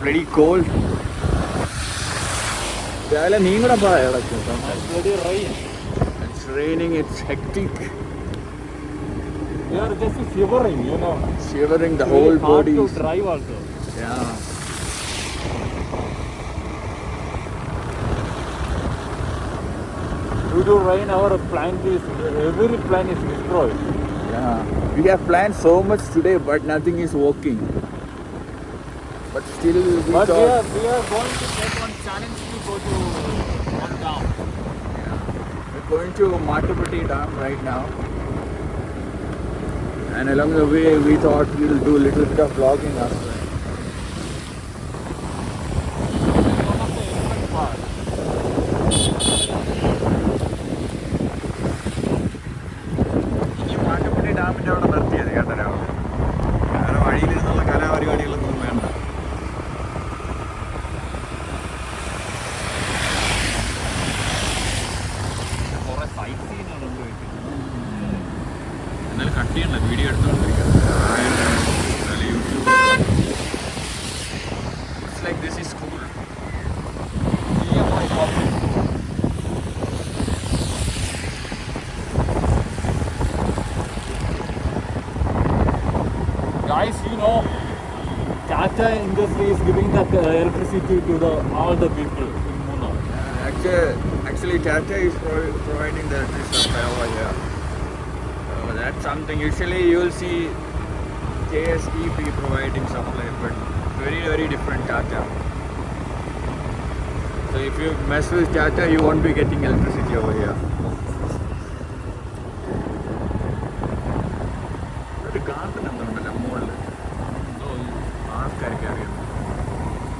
bloody cold. It's raining, it's hectic. We are just shivering, you know. Shivering, the whole body. Hard to drive also. Yeah. Due to rain, our plant is, every plant is destroyed. Yeah. We have planned so much today, but nothing is working. But still, But we are going to take one challenge to go to one down. We're going to Matapati Dam right now. And along the way, we thought we'll do a little bit of vlogging as well. One of the elephant park. ഈ മാട്ടുപ്പെട്ടി ഡാമിൻ്റെ അവിടെ നിർത്തിയത് കേട്ടോ രാവിലെ. വേറെ വഴിയിൽ നിന്നുള്ള കലാപരിപാടികളൊന്നും വേണ്ട. കുറെ സൈറ്റ് സീനാണ് ഉപയോഗിക്കുന്നത്. എന്നാലും കട്ട് ചെയ്യണ്ട, video എടുത്തുകൊണ്ടിരിക്കുക. Looks like this is cool. Guys, you know, Tata Industry is giving the electricity to all the people in Munnar. Actually, Tata is providing the electricity supply over here. That's something. Usually, you will see KSEP providing supply, but very, very different Tata. So if you mess with Tata, you won't be getting electricity over here. ഒരു garden എന്തുണ്ടല്ലോ മുകളിൽ, ആൾക്കാർക്ക് അറിയാം.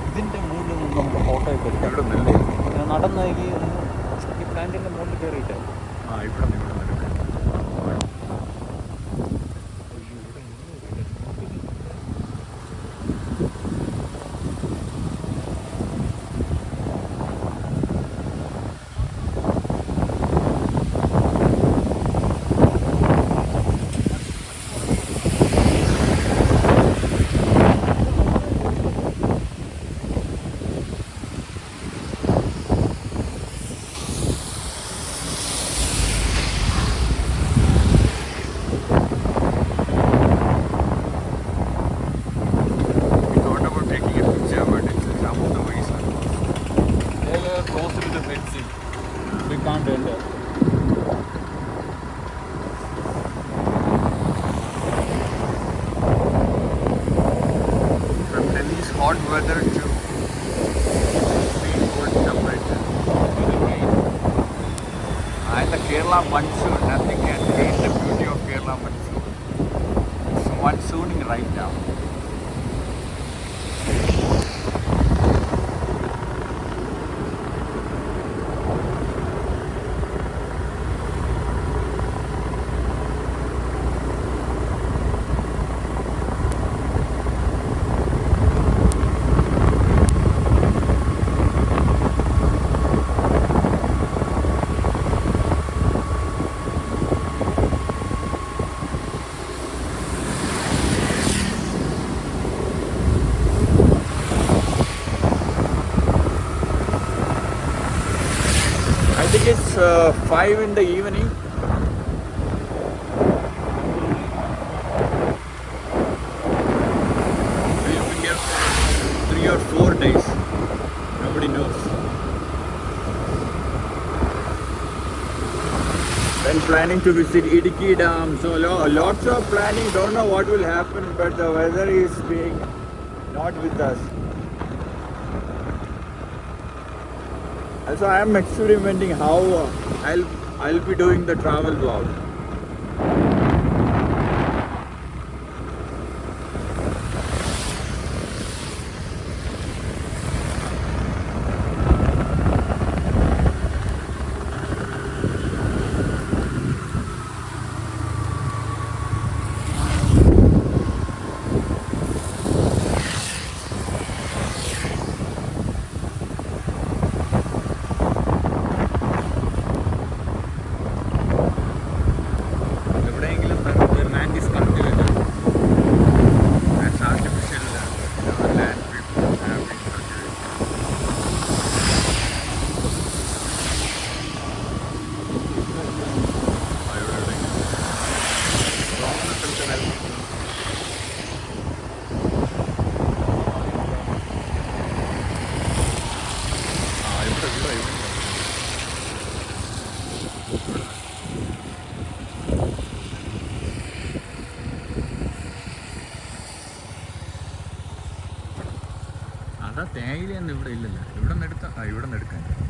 ഇതിൻ്റെ മുകളിൽ നിന്ന് നമുക്ക് photo ഒക്കെ എടുക്കാം. ഇവിടെ നിന്നല്ലേ? നടന്ന ഈ പ്ലാന്റിൻ്റെ മുകളിൽ കയറിയിട്ട് ഇവിടെ നിന്ന് hot weather to extreme cold temperature. And the Kerala monsoon, nothing can change the beauty of Kerala monsoon. It's monsooning right now. I think it's 5 in the evening. We'll be here for 3 or 4 days. Nobody knows. When planning to visit Idukki Dam, so lots of planning. Don't know what will happen, but the weather is being not with us. Also, I am experimenting how I'll be doing the travel vlog. അതാ തേയിലയൊന്നും ഇവിടെ ഇല്ലല്ലോ. ഇവിടെ നിന്ന് എടുക്കാം. ഇവിടെ നിന്ന് എടുക്കാൻ